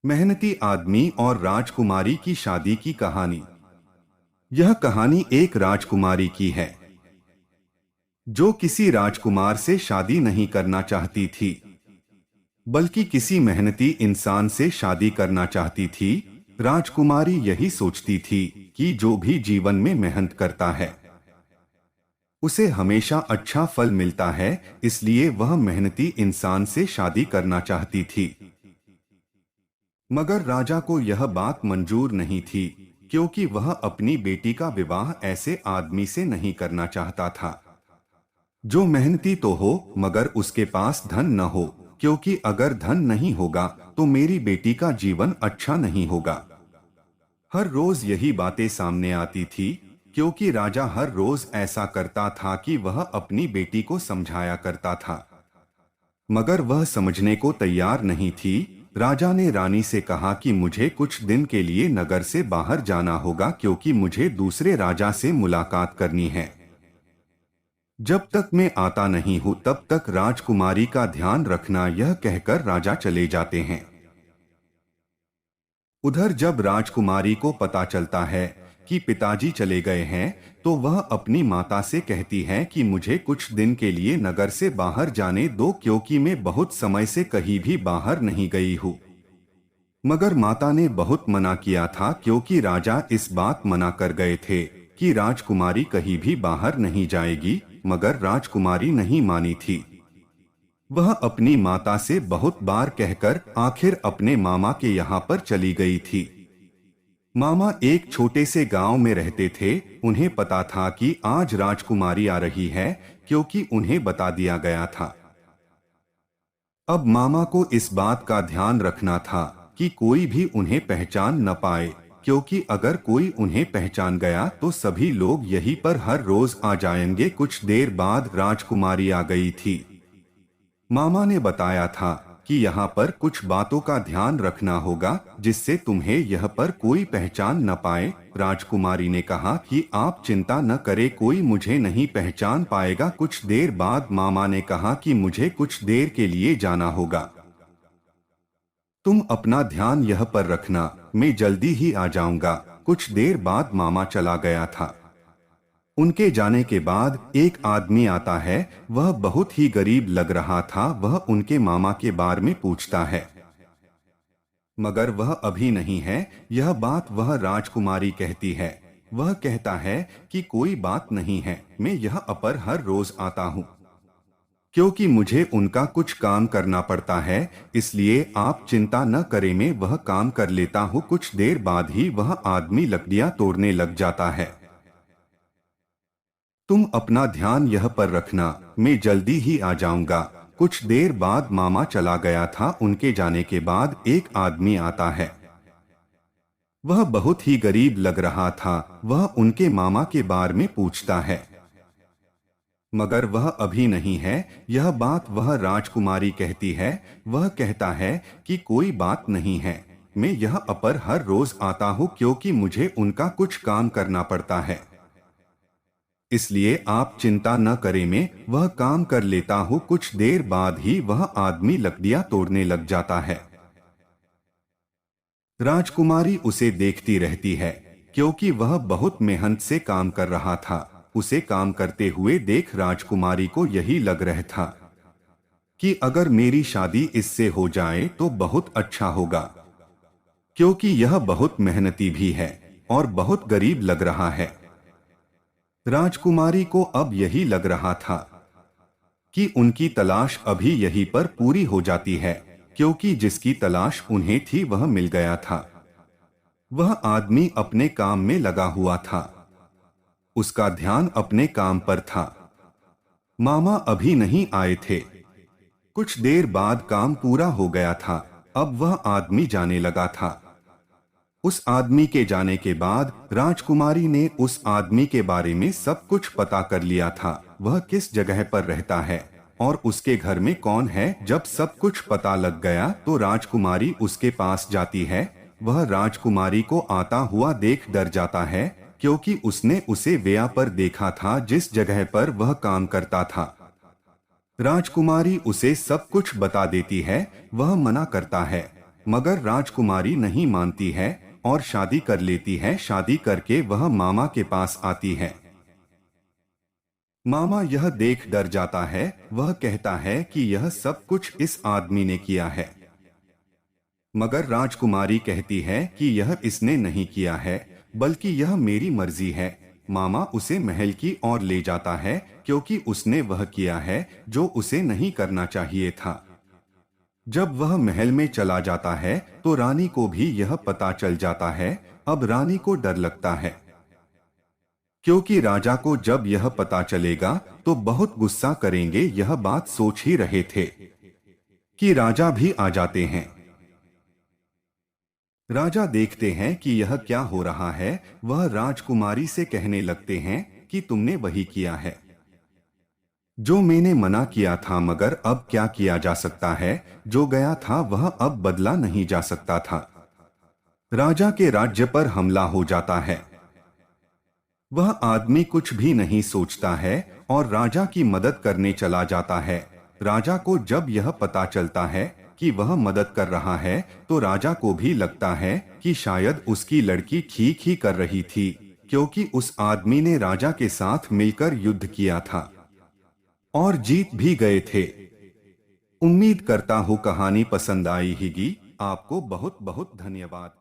मेहनती आदमी और राजकुमारी की शादी की कहानी। यह कहानी एक राजकुमारी की है जो किसी राजकुमार से शादी नहीं करना चाहती थी, बल्कि किसी मेहनती इंसान से शादी करना चाहती थी। राजकुमारी यही सोचती थी कि जो भी जीवन में मेहनत करता है उसे हमेशा अच्छा फल मिलता है, इसलिए वह मेहनती इंसान से शादी करना चाहती थी। मगर राजा को यह बात मंजूर नहीं थी, क्योंकि वह अपनी बेटी का विवाह ऐसे आदमी से नहीं करना चाहता था जो मेहनती तो हो मगर उसके पास धन न हो, क्योंकि अगर धन नहीं होगा तो मेरी बेटी का जीवन अच्छा नहीं होगा। हर रोज यही बातें सामने आती थी, क्योंकि राजा हर रोज ऐसा करता था कि वह अपनी बेटी को समझाया करता था, मगर वह समझने को तैयार नहीं थी। राजा ने रानी से कहा कि मुझे कुछ दिन के लिए नगर से बाहर जाना होगा, क्योंकि मुझे दूसरे राजा से मुलाकात करनी है। जब तक मैं आता नहीं हूं तब तक राजकुमारी का ध्यान रखना, यह कहकर राजा चले जाते हैं। उधर जब राजकुमारी को पता चलता है कि पिताजी चले गए हैं, तो वह अपनी माता से कहती है कि मुझे कुछ दिन के लिए नगर से बाहर जाने दो, क्योंकि मैं बहुत समय से कहीं भी बाहर नहीं गई हूँ। मगर माता ने बहुत मना किया था, क्योंकि राजा इस बात मना कर गए थे कि राजकुमारी कहीं भी बाहर नहीं जाएगी, मगर राजकुमारी नहीं मानी थी। वह अपनी माता से बहुत बार कहकर आखिर अपने मामा के यहाँ पर चली गई थी। मामा एक छोटे से गांव में रहते थे। उन्हें पता था कि आज राजकुमारी आ रही है, क्योंकि उन्हें बता दिया गया था। अब मामा को इस बात का ध्यान रखना था कि कोई भी उन्हें पहचान न पाए, क्योंकि अगर कोई उन्हें पहचान गया तो सभी लोग यहीं पर हर रोज आ जाएंगे। कुछ देर बाद राजकुमारी आ गई थी। मामा ने बताया था कि यहाँ पर कुछ बातों का ध्यान रखना होगा, जिससे तुम्हें यह पर कोई पहचान न पाए। राजकुमारी ने कहा कि आप चिंता न करें, कोई मुझे नहीं पहचान पाएगा। कुछ देर बाद मामा ने कहा कि मुझे कुछ देर के लिए जाना होगा, तुम अपना ध्यान यह पर रखना, मैं जल्दी ही आ जाऊंगा। कुछ देर बाद मामा चला गया था। उनके जाने के बाद एक आदमी आता है। वह बहुत ही गरीब लग रहा था। वह उनके मामा के बारे में पूछता है, मगर वह अभी नहीं है। यह बात वह राजकुमारी कहती है। वह कहता है कि कोई बात नहीं है, मैं यह पर हर रोज आता हूँ, क्योंकि मुझे उनका कुछ काम करना पड़ता है, इसलिए आप चिंता न करें, मैं वह काम कर लेता हूँ। कुछ देर बाद ही वह आदमी लकड़ियां तोड़ने लग जाता है। तुम अपना ध्यान यह पर रखना, मैं जल्दी ही आ जाऊंगा। कुछ देर बाद मामा चला गया था। उनके जाने के बाद एक आदमी आता है। वह बहुत ही गरीब लग रहा था। वह उनके मामा के बारे में पूछता है, मगर वह अभी नहीं है। यह बात वह राजकुमारी कहती है। वह कहता है कि कोई बात नहीं है, मैं यह पर हर रोज आता हूँ, क्योंकि मुझे उनका कुछ काम करना पड़ता है, इसलिए आप चिंता न करें, मैं वह काम कर लेता हूँ। कुछ देर बाद ही वह आदमी लकड़ियां तोड़ने लग जाता है। राजकुमारी उसे देखती रहती है, क्योंकि वह बहुत मेहनत से काम कर रहा था। उसे काम करते हुए देख राजकुमारी को यही लग रहा था कि अगर मेरी शादी इससे हो जाए तो बहुत अच्छा होगा, क्योंकि यह बहुत मेहनती भी है और बहुत गरीब लग रहा है। राजकुमारी को अब यही लग रहा था कि उनकी तलाश अभी यहीं पर पूरी हो जाती है, क्योंकि जिसकी तलाश उन्हें थी वह मिल गया था। वह आदमी अपने काम में लगा हुआ था। उसका ध्यान अपने काम पर था। मामा अभी नहीं आए थे। कुछ देर बाद काम पूरा हो गया था। अब वह आदमी जाने लगा था। उस आदमी के जाने के बाद राजकुमारी ने उस आदमी के बारे में सब कुछ पता कर लिया था। वह किस जगह पर रहता है और उसके घर में कौन है। जब सब कुछ पता लग गया तो राजकुमारी उसके पास जाती है। वह राजकुमारी को आता हुआ देख डर जाता है, क्योंकि उसने उसे वेया पर देखा था, जिस जगह पर वह काम करता था। राजकुमारी उसे सब कुछ बता देती है। वह मना करता है, मगर राजकुमारी नहीं मानती है और शादी कर लेती है। शादी करके वह मामा के पास आती है। मामा यह देख डर जाता है। वह कहता है कि यह सब कुछ इस आदमी ने किया है। मगर राजकुमारी कहती है कि यह इसने नहीं किया है, बल्कि यह मेरी मर्जी है। मामा उसे महल की ओर ले जाता है क्योंकि उसने वह किया है जो उसे नहीं करना चाहिए था। जब वह महल में चला जाता है तो रानी को भी यह पता चल जाता है। अब रानी को डर लगता है क्योंकि राजा को जब यह पता चलेगा तो बहुत गुस्सा करेंगे। यह बात सोच ही रहे थे कि राजा भी आ जाते हैं। राजा देखते हैं कि यह क्या हो रहा है। वह राजकुमारी से कहने लगते हैं कि तुमने वही किया है जो मैंने मना किया था, मगर अब क्या किया जा सकता है। जो गया था वह अब बदला नहीं जा सकता था। राजा के राज्य पर हमला हो जाता है। वह आदमी कुछ भी नहीं सोचता है और राजा की मदद करने चला जाता है। राजा को जब यह पता चलता है कि वह मदद कर रहा है तो राजा को भी लगता है कि शायद उसकी लड़की ठीक ही कर रही थी, क्योंकि उस आदमी ने राजा के साथ मिलकर युद्ध किया था और जीत भी गए थे। उम्मीद करता हूँ कहानी पसंद आई होगी। आपको बहुत बहुत धन्यवाद।